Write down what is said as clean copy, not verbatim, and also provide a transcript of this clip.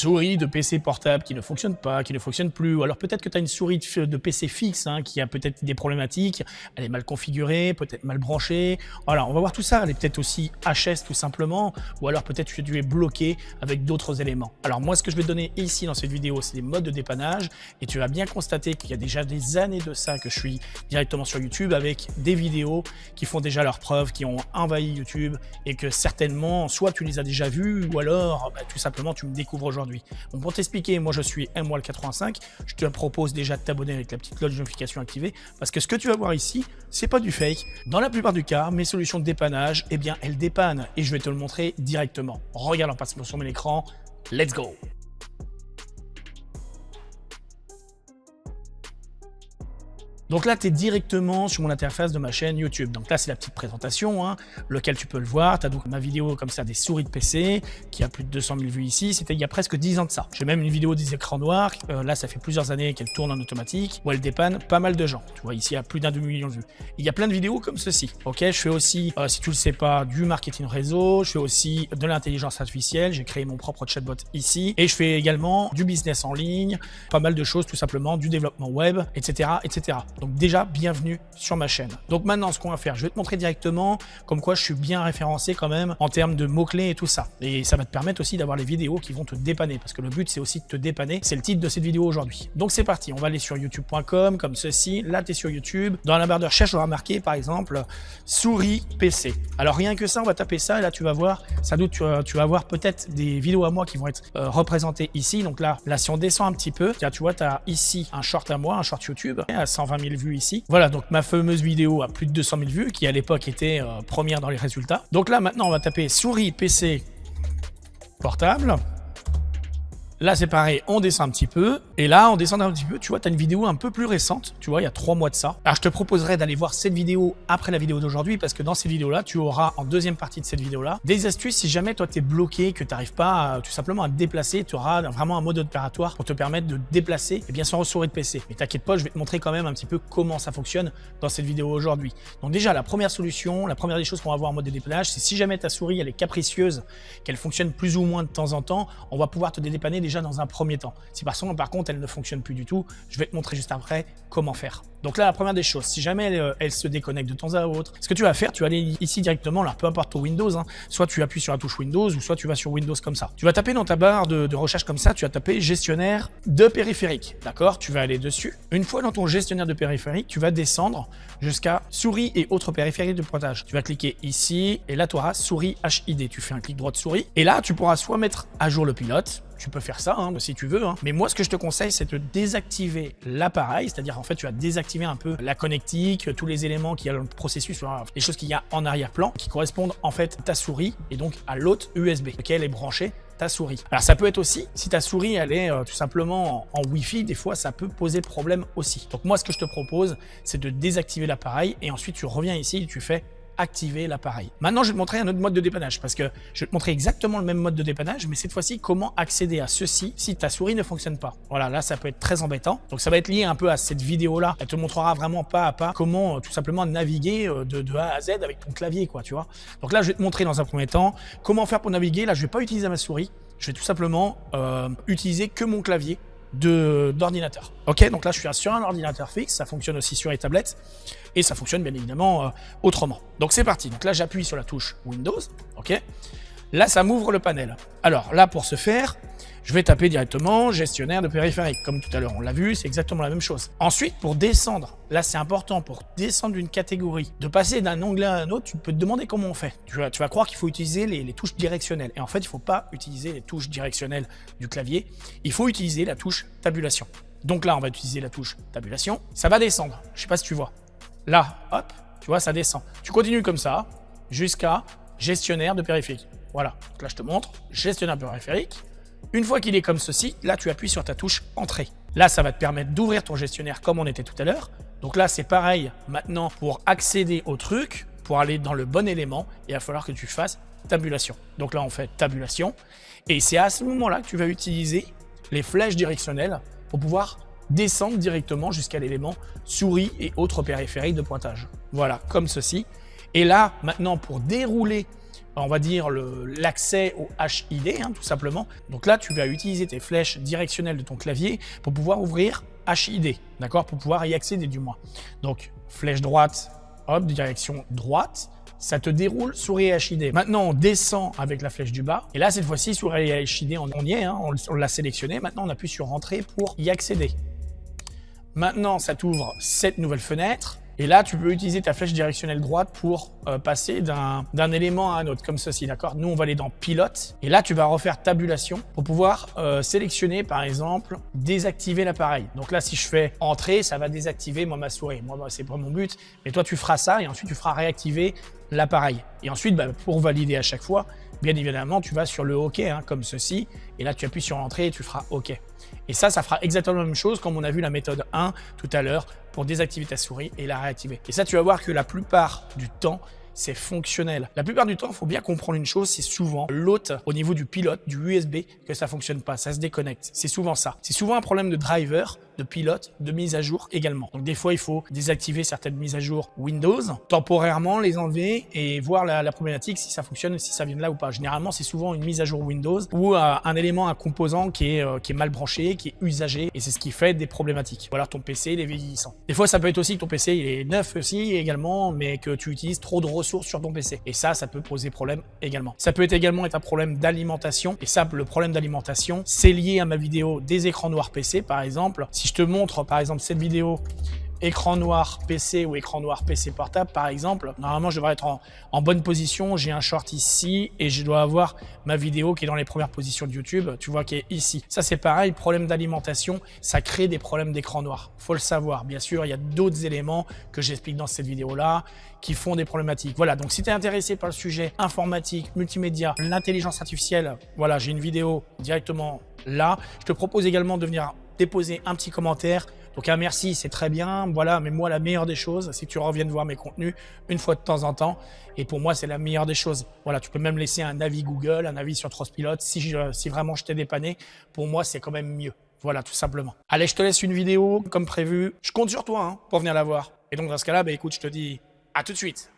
souris de PC portable qui ne fonctionne pas, qui ne fonctionne plus, ou alors peut-être que tu as une souris de PC fixe hein, qui a peut-être des problématiques, elle est mal configurée, peut-être mal branchée. Voilà, on va voir tout ça, elle est peut-être aussi HS tout simplement, ou alors peut-être que tu es bloqué avec d'autres éléments. Alors moi, ce que je vais te donner ici dans cette vidéo, c'est des modes de dépannage, et tu vas bien constater qu'il y a déjà des années de ça que je suis directement sur YouTube avec des vidéos qui font déjà leurs preuves, qui ont envahi YouTube, et que certainement, soit tu les as déjà vues, ou alors tout simplement tu me découvres aujourd'hui. Donc pour t'expliquer, moi je suis MWall85, je te propose déjà de t'abonner avec la petite cloche de notification activée, parce que ce que tu vas voir ici, c'est pas du fake. Dans la plupart du cas, mes solutions de dépannage, eh bien elles dépannent, et je vais te le montrer directement. Regarde en passant sur mon écran, let's go! Donc là, tu es directement sur mon interface de ma chaîne YouTube. Donc là, c'est la petite présentation, hein, lequel tu peux le voir. Tu as donc ma vidéo comme ça des souris de PC qui a plus de 200 000 vues ici. C'était il y a presque 10 ans de ça. J'ai même une vidéo des écrans noirs. Là, ça fait plusieurs années qu'elle tourne en automatique où elle dépanne pas mal de gens. Tu vois, ici, il y a plus d'un demi-million de vues. Il y a plein de vidéos comme ceci. Ok, je fais aussi, si tu le sais pas, du marketing réseau. Je fais aussi de l'intelligence artificielle. J'ai créé mon propre chatbot ici. Et je fais également du business en ligne, pas mal de choses tout simplement, du développement web, etc., etc. Donc déjà, bienvenue sur ma chaîne. Donc maintenant, ce qu'on va faire, je vais te montrer directement comme quoi je suis bien référencé quand même en termes de mots-clés et tout ça. Et ça va te permettre aussi d'avoir les vidéos qui vont te dépanner parce que le but, c'est aussi de te dépanner. C'est le titre de cette vidéo aujourd'hui. Donc c'est parti, on va aller sur youtube.com comme ceci. Là, tu es sur YouTube. Dans la barre de recherche, on va marquer par exemple souris PC. Alors rien que ça, on va taper ça et là, tu vas voir, sans doute, tu vas voir peut-être des vidéos à moi qui vont être représentées ici. Donc là, si on descend un petit peu, tu vois, tu as ici un short à moi, un short YouTube à 120 000 vues ici. Voilà, donc ma fameuse vidéo a plus de 200 000 vues qui à l'époque était première dans les résultats. Donc là maintenant on va taper souris PC portable. Là, c'est pareil, on descend un petit peu. Et là, on descend un petit peu, tu vois, tu as une vidéo un peu plus récente. Tu vois, il y a 3 mois de ça. Alors, je te proposerais d'aller voir cette vidéo après la vidéo d'aujourd'hui parce que dans cette vidéo-là, tu auras en deuxième partie de cette vidéo-là des astuces si jamais toi, tu es bloqué, que tu n'arrives pas tout simplement à te déplacer. Tu auras vraiment un mode opératoire pour te permettre de te déplacer et bien sûr, souris de PC. Mais t'inquiète pas, je vais te montrer quand même un petit peu comment ça fonctionne dans cette vidéo aujourd'hui. Donc déjà, la première solution, la première des choses qu'on va voir en mode de dépannage, c'est si jamais ta souris, elle est capricieuse, qu'elle fonctionne plus ou moins de temps en temps, on va pouvoir te dépanner déjà dans un premier temps. Si par contre elle ne fonctionne plus du tout, je vais te montrer juste après comment faire. Donc là, la première des choses, si jamais elle se déconnecte de temps à autre, ce que tu vas faire, tu vas aller ici directement, là, peu importe ton Windows, hein, soit tu appuies sur la touche Windows ou soit tu vas sur Windows comme ça. Tu vas taper dans ta barre de recherche comme ça, tu vas taper gestionnaire de périphérique, d'accord? Tu vas aller dessus. Une fois dans ton gestionnaire de périphérique, tu vas descendre jusqu'à souris et autres périphériques de pointage. Tu vas cliquer ici et là, tu auras souris HID. Tu fais un clic droit de souris et là, tu pourras soit mettre à jour le pilote, tu peux faire ça hein, si tu veux, hein. Mais moi ce que je te conseille c'est de désactiver l'appareil, c'est-à-dire en fait tu vas désactiver un peu la connectique, tous les éléments qu'il y a dans le processus, les choses qu'il y a en arrière-plan qui correspondent en fait à ta souris et donc à l'autre USB auquel est branchée ta souris. Alors ça peut être aussi, si ta souris elle est tout simplement en Wi-Fi, des fois ça peut poser problème aussi. Donc moi ce que je te propose c'est de désactiver l'appareil et ensuite tu reviens ici et tu fais activer l'appareil. Maintenant, je vais te montrer un autre mode de dépannage parce que je vais te montrer exactement le même mode de dépannage, mais cette fois-ci, comment accéder à ceci si ta souris ne fonctionne pas. Voilà, là, ça peut être très embêtant. Donc, ça va être lié un peu à cette vidéo-là. Elle te montrera vraiment pas à pas comment tout simplement naviguer de A à Z avec ton clavier, quoi, tu vois. Donc là, je vais te montrer dans un premier temps comment faire pour naviguer. Là, je vais pas utiliser ma souris. Je vais tout simplement utiliser que mon clavier d'ordinateur. Ok, donc là je suis sur un ordinateur fixe, ça fonctionne aussi sur les tablettes et ça fonctionne bien évidemment autrement. Donc c'est parti, donc là j'appuie sur la touche Windows, ok. Là ça m'ouvre le panel. Alors là pour ce faire, je vais taper directement gestionnaire de périphérique. Comme tout à l'heure on l'a vu, c'est exactement la même chose. Ensuite pour descendre, là c'est important pour descendre d'une catégorie, de passer d'un onglet à un autre, tu peux te demander comment on fait. Tu vas croire qu'il faut utiliser les touches directionnelles. Et en fait il ne faut pas utiliser les touches directionnelles du clavier, il faut utiliser la touche tabulation. Donc là on va utiliser la touche tabulation, ça va descendre, je ne sais pas si tu vois. Là, hop, tu vois ça descend. Tu continues comme ça jusqu'à gestionnaire de périphérique. Voilà, donc là je te montre, gestionnaire de périphérique. Une fois qu'il est comme ceci, là tu appuies sur ta touche entrée. Là ça va te permettre d'ouvrir ton gestionnaire comme on était tout à l'heure. Donc là c'est pareil maintenant pour accéder au truc, pour aller dans le bon élément, il va falloir que tu fasses tabulation. Donc là on fait tabulation et c'est à ce moment-là que tu vas utiliser les flèches directionnelles pour pouvoir descendre directement jusqu'à l'élément souris et autres périphériques de pointage. Voilà, comme ceci. Et là maintenant pour dérouler on va dire, l'accès au HID, hein, tout simplement. Donc là, tu vas utiliser tes flèches directionnelles de ton clavier pour pouvoir ouvrir HID, d'accord, pour pouvoir y accéder du moins. Donc, flèche droite, hop, direction droite, ça te déroule souris HID. Maintenant, on descend avec la flèche du bas. Et là, cette fois-ci, souris HID, on y est, hein, on l'a sélectionné. Maintenant, on appuie sur Entrée pour y accéder. Maintenant, ça t'ouvre cette nouvelle fenêtre. Et là, tu peux utiliser ta flèche directionnelle droite pour passer d'un élément à un autre, comme ceci, d'accord? Nous, on va aller dans Pilote. Et là, tu vas refaire Tabulation pour pouvoir sélectionner, par exemple, désactiver l'appareil. Donc là, si je fais Entrée, ça va désactiver ma souris. Moi, c'est pas mon but. Mais toi, tu feras ça et ensuite, tu feras réactiver l'appareil. Et ensuite, pour valider à chaque fois, bien évidemment, tu vas sur le OK, hein, comme ceci. Et là, tu appuies sur Entrée et tu feras OK. Et ça fera exactement la même chose comme on a vu la méthode 1 tout à l'heure pour désactiver ta souris et la réactiver. Et ça, tu vas voir que la plupart du temps, c'est fonctionnel. La plupart du temps, il faut bien comprendre une chose, c'est souvent l'hôte au niveau du pilote, du USB, que ça fonctionne pas, ça se déconnecte. C'est souvent ça. C'est souvent un problème de driver, de pilote, de mise à jour également. Donc des fois, il faut désactiver certaines mises à jour Windows, temporairement les enlever et voir la problématique si ça fonctionne, si ça vient de là ou pas. Généralement, c'est souvent une mise à jour Windows ou un élément, un composant qui est mal branché, qui est usagé et c'est ce qui fait des problématiques. Ou alors ton PC, il est vieillissant. Des fois, ça peut être aussi que ton PC, il est neuf aussi également, mais que tu utilises trop de ressources sur ton PC. Et ça peut poser problème également. Ça peut également être un problème d'alimentation. Et ça, le problème d'alimentation, c'est lié à ma vidéo des écrans noirs PC, par exemple. Si je te montre, par exemple, cette vidéo écran noir PC ou écran noir PC portable, par exemple, normalement, je devrais être en bonne position. J'ai un short ici et je dois avoir ma vidéo qui est dans les premières positions de YouTube. Tu vois, qui est ici. Ça, c'est pareil. Problème d'alimentation, ça crée des problèmes d'écran noir. Faut le savoir. Bien sûr, il y a d'autres éléments que j'explique dans cette vidéo-là qui font des problématiques. Voilà. Donc, si tu es intéressé par le sujet informatique, multimédia, l'intelligence artificielle, voilà, j'ai une vidéo directement là. Je te propose également de venir déposer un petit commentaire. Donc un merci, c'est très bien, voilà, mais moi la meilleure des choses, c'est que tu reviennes voir mes contenus une fois de temps en temps. Et pour moi, c'est la meilleure des choses. Voilà, tu peux même laisser un avis Google, un avis sur Trustpilot. Si vraiment je t'ai dépanné, pour moi, c'est quand même mieux. Voilà, tout simplement. Allez, je te laisse une vidéo comme prévu. Je compte sur toi pour venir la voir. Et donc dans ce cas-là, écoute, je te dis à tout de suite.